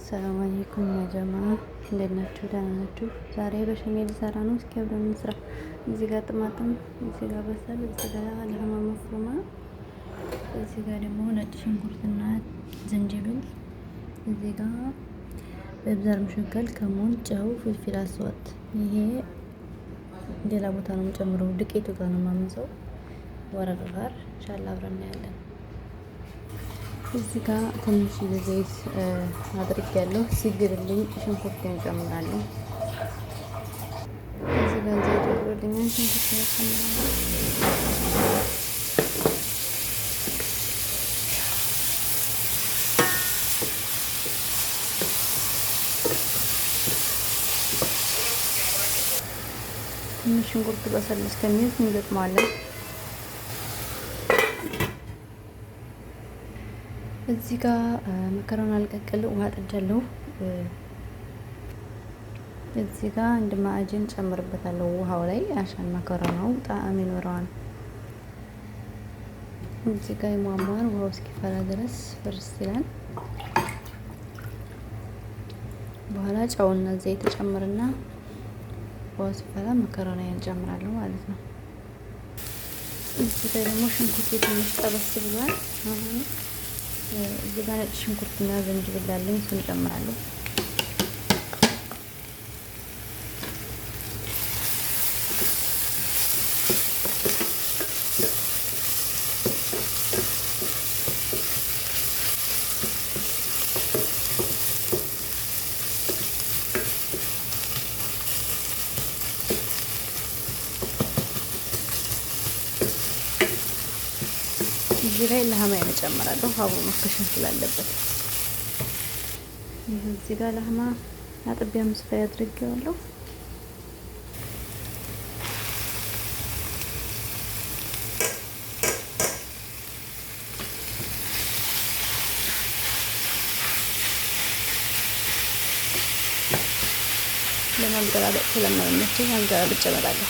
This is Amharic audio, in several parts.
ሰላም አለይኩም ያጀማ እንዴት ናችሁ? ደህና ናችሁ? ዛሬ በሸሜል ልሰራ ነው። እስኪ አብረን እንስራ። እዚህ ጋር ጥማጥም፣ እዚህ ጋር በሰል፣ እዚህ ጋር ለህማ መፍሩማ፣ እዚህ ጋር ደግሞ ነጭ ሽንኩርትና ዝንጅብል፣ እዚህ ጋር በብዛር መሸከል፣ ከሙን፣ ጨው፣ ፍልፍል አስዋት። ይሄ ሌላ ቦታ ነው የምጨምረው፣ ዱቄቱ ጋር ነው የማመሰው። ወረቀ ጋር ኢንሻአላህ አብረን እናያለን። እዚህ ጋር ትንሽ ዘይት አድርጌያለሁ። ሲግልልኝ ሽንኩርቴን እጨምራለሁ። እዚህ ጋር ዘይት ወርዶልኛል። ሽንኩርቴን እጨምራለሁ። ትንሽ ሽንኩርቱ በሰል እስከሚል እንገጥመዋለን። እዚህ ጋር መከረውን አልቀቅል ውሃ ጥጃለሁ። እዚህ ጋር አንድ ማዕጅን ጨምርበታለሁ ውሃው ላይ አሻን መከረናው ጣዕም ይኖረዋል። እዚህ ጋር የሟሟር ውሃው እስኪፈላ ድረስ ፍርስ ይላል። በኋላ ጨውና ዘይት ጨምርና ውሃው ሲፈላ መከረናውን እንጨምራለሁ ማለት ነው። እዚህ ጋር ደግሞ ሽንኩርት ትንሽ ጠበስ ብሏል። አሁን እዚህ ጋር ነጭ ሽንኩርትና ዝንጅብል አለኝ፣ እሱን እጨምራለሁ። እዚህ ላይ ለህማ እጨምራለሁ አብሮ መከሸን ስላለበት። እዚህ ጋር ለህማ አጥቢያ ምስፋ አድርጌዋለሁ። ለማገላበጥ ስለማይመቸኝ አገላብጬ እመጣለሁ።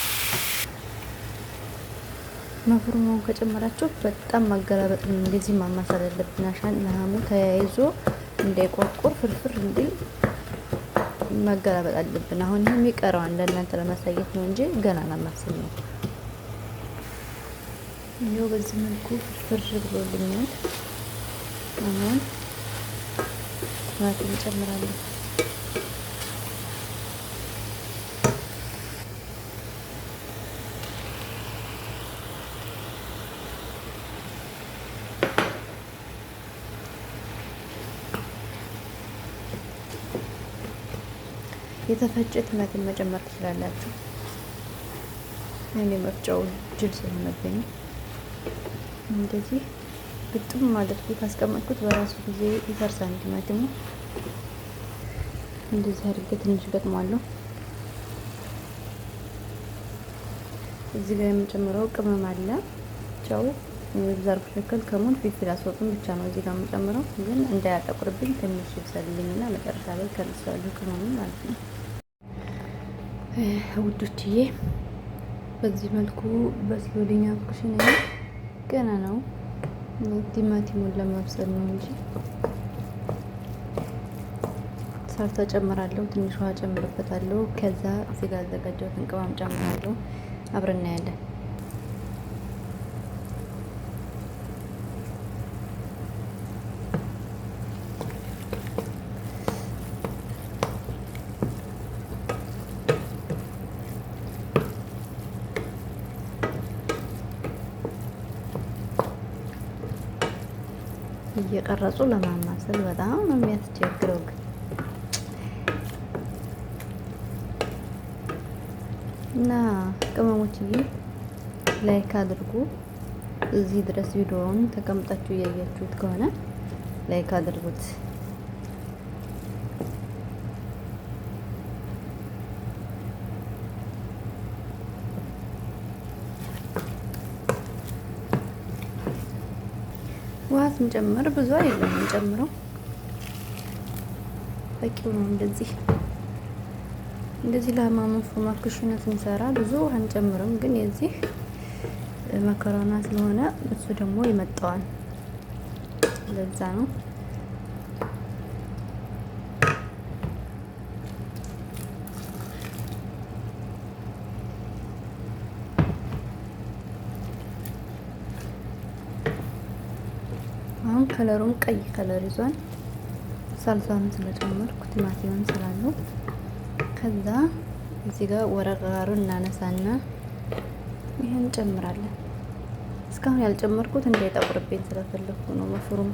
መፍሩሙን ከጨመራችሁ በጣም ማገላበጥ ነው። እንደዚህ ማማሰል አለብን። አሻን ለሃሙ ተያይዞ እንዳይቆርቆር ፍርፍር እንዲል ማገላበጥ አለብን። አሁን ይሄም ይቀረዋል ለእናንተ ለማሳየት ነው እንጂ ገና ለማብሰል ነው። ይኸው በዚህ መልኩ ፍርፍር ብሎልኛል። አሁን ቲማቲም እጨምራለሁ። የተፈጨ ቲማቲም መጨመር ትችላላችሁ። እኔ መፍጫው ጅል ስለሆነብኝ እንደዚህ ግጥም ማለት ካስቀመጥኩት በራሱ ጊዜ ይፈርሳል ቲማቲሙ። እንደዚህ አድርጌ ትንሽ ገጥሟለሁ። እዚህ ጋር የምጨምረው ቅመም አለ። ጨው፣ ብዛር በሸከል፣ ከሙን፣ ፍልፍል አስወጡን ብቻ ነው እዚህ ጋር የምጨምረው። ግን እንዳያጠቁርብኝ ትንሽ ይብሰልልኝና መጨረሻ ላይ ከልሰዋለሁ ቅመሙን ማለት ነው። ውዶችዬ በዚህ መልኩ በስሎልኛ ኩሽና ገና ነው። ቲማቲሙን ለማብሰል ነው እንጂ ሳልሳ ጨምራለሁ። ትንሽ ውሃ ጨምርበታለሁ። ከዛ እዚህ ጋር አዘጋጀሁትን ቅመም ጨምራለሁ። አብረን እናያለን። እየቀረጹ ለማማሰል በጣም ነው የሚያስቸግረው። እና ቅመሞችዬ ላይክ አድርጉ። እዚህ ድረስ ቪዲዮውን ተቀምጣችሁ እያያችሁት ከሆነ ላይክ አድርጉት። ውሃ ስንጨምር ብዙ አይደለም እንጨምረው፣ በቂው ነው። እንደዚህ ለህማሙ ማክሽነ ስንሰራ ብዙ ውሃ አንጨምርም። ግን የዚህ መከራና ስለሆነ እሱ ደግሞ ይመጣዋል። ለዛ ነው ከለሩም ቀይ ከለር ይዟል። ሳልሳውን ስለጨመርኩ ቲማቲምም ስላለው ከዛ እዚህ ጋር ወረቀሩን እናነሳና ይሄን እንጨምራለን። እስካሁን ያልጨመርኩት እንዳይጠቁርብኝ ስለፈለኩ ነው። መፍሩም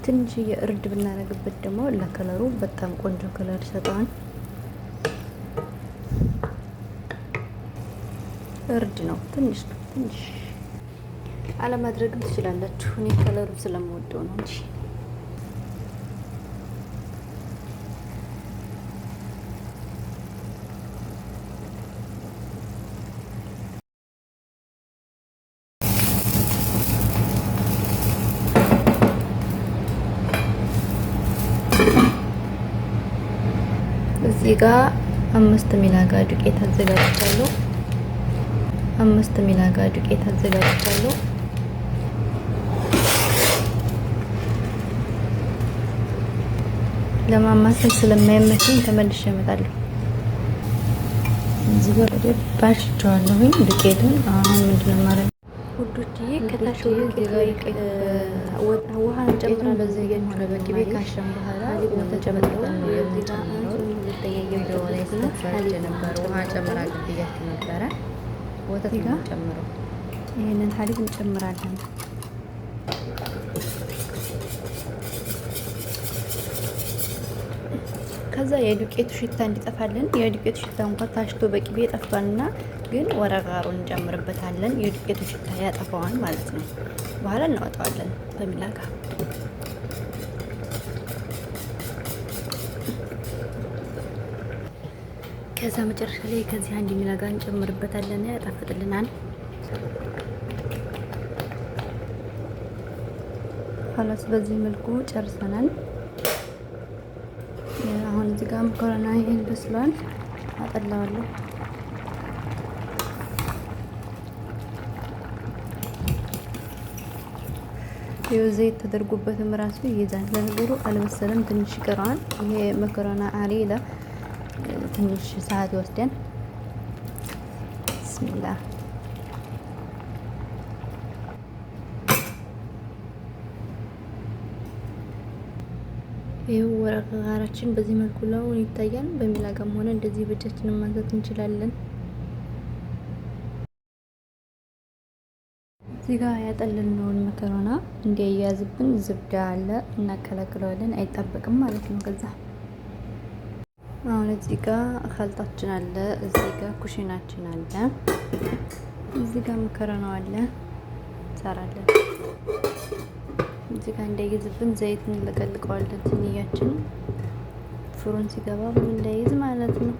ትንሽዬ እርድ ብናደርግበት ደግሞ ለከለሩ በጣም ቆንጆ ከለር ይሰጠዋል። እርድ ነው ትንሽ አለማድረግም ትችላላችሁ። እኔ ከለሩ ስለምወደው ነው እንጂ እዚህ ጋር 5 ሚላጋ ዱቄት አዘጋጅቻለሁ። 5 ሚላጋ ዱቄት አዘጋጅቻለሁ። ለማማሰል ስለማይመቸኝ ተመልሼ እመጣለሁ። እዚህ ጋር በደንብ አሽቸዋለሁኝ ዱቄቱን። አሁን ምንድነው ማለት ውዶችዬ ከታች ውሃ እንጨምራለን። በዚህ የሆነ በቅቤ ካሸን በኋላ ተጨምረን ነው የምንጨምረው። ቪዲዮ ላይ ስተፈርጅ ነበር ውሃ ጨምራ ግብያችሁ ነበረ። ወተት ነው ጨምረው። ይሄንን ሀሊብ እንጨምራለን። ከዛ የዱቄቱ ሽታ እንዲጠፋልን የዱቄቱ ሽታ እንኳን ታሽቶ በቅቤ ጠፋልና ግን ወረጋሩን እንጨምርበታለን። የዱቄቱ ሽታ ያጠፋዋል ማለት ነው። በኋላ እናወጣዋለን በሚላጋ። ከዛ መጨረሻ ላይ ከዚህ አንድ ሚላጋ እንጨምርበታለን። ያጣፍጥልናል። ኋላስ በዚህ መልኩ ጨርሰናል። አሁን እዚህ ጋር መኮረና ይሄን በስሏል። አጠላዋለሁ። ይኸው ዘይት ተደርጎበትም ራሱ ይይዛል። ለነገሩ አልበሰለም፣ ትንሽ ይቀረዋል። ይሄ መኮረና አሪላ ትንሽ ሰዓት ይወስዳል። ብስሚላህ ይሄው ወረቀ ጋራችን በዚህ መልኩ ነው ይታያል። በሚላጋም ሆነ እንደዚህ በእጃችን ማንሳት እንችላለን። እዚህ ጋር ያጠለልነውን መከሮና እንዲያያዝብን ዝብዳ አለ እናቀላቅለዋለን። አይጣበቅም ማለት ነው። ከዛ አሁን እዚህ ጋር ኸልጣችን አለ፣ እዚህ ጋር ኩሽናችን አለ፣ እዚህ ጋር መከሮናው አለ እንሰራለን። እዚህ ጋር እንዳይይዝብን ዘይት እንለቀልቀዋለን። ትንያችን ፍሩን ሲገባ እንዳይይዝ ማለት ነው።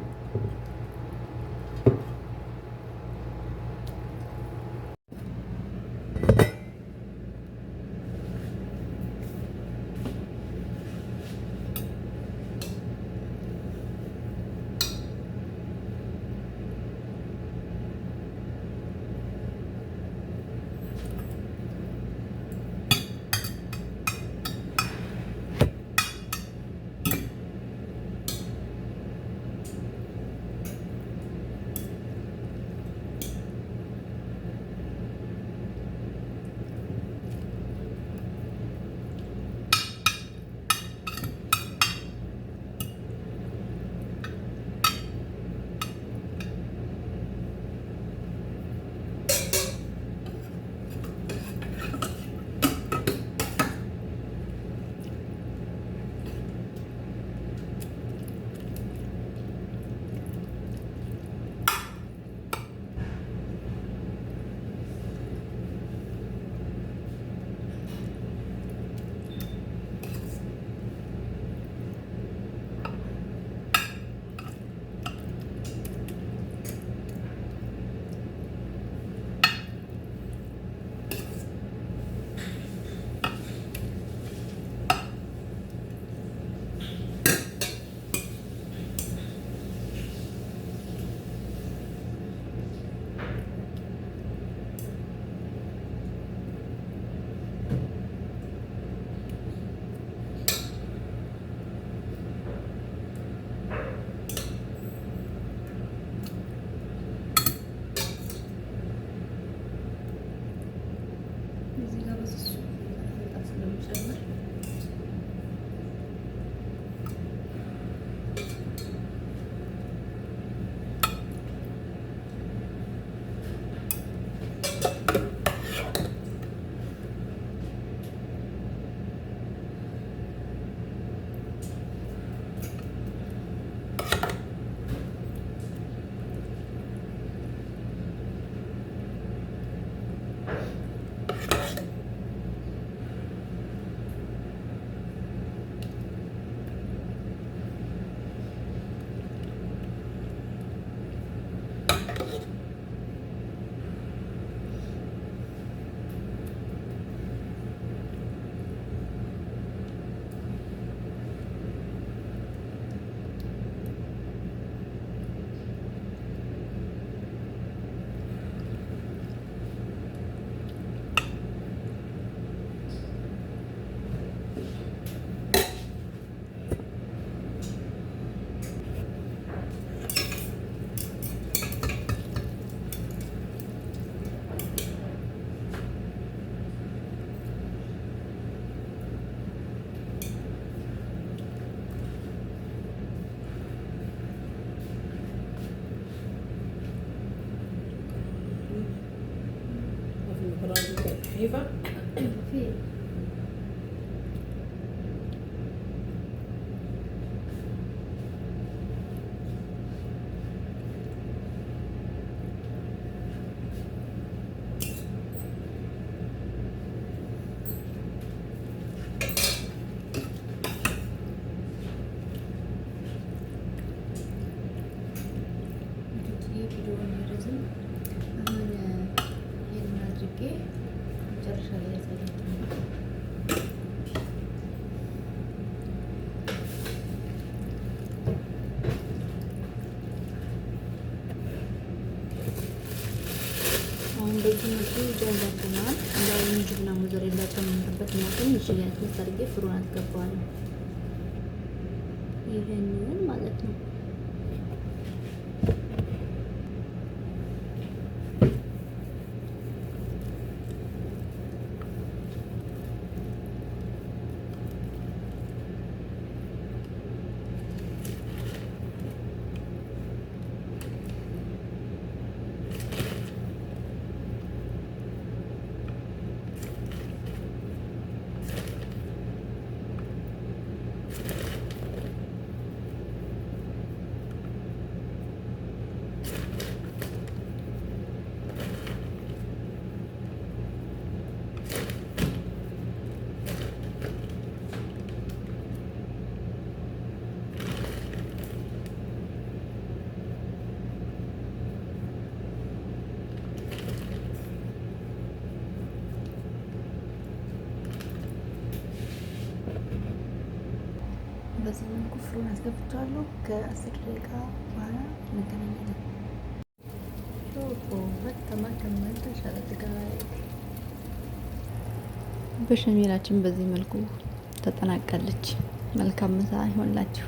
خفيفة. ቪዲዮውን ይረዝም። አሁን ይህን አድርጌ መጨረሻ ላይ ያሳያችሁ። አሁን በዚህ መልኩ ጀምረናል። እንዳው እንጅብና ሞዘሬላ ጨምርበት እና ትንሽ ያንተ አድርጌ ፍሩን አስገባዋለሁ። ይሄንን ማለት ነው። በዚህ መልኩ ፍሩን አስገብቻለሁ። ከ10 ደቂቃ በኋላ እንገናኛለን። በሸሜላችን በዚህ መልኩ ተጠናቃለች። መልካም ምሳ ይሆንላችሁ።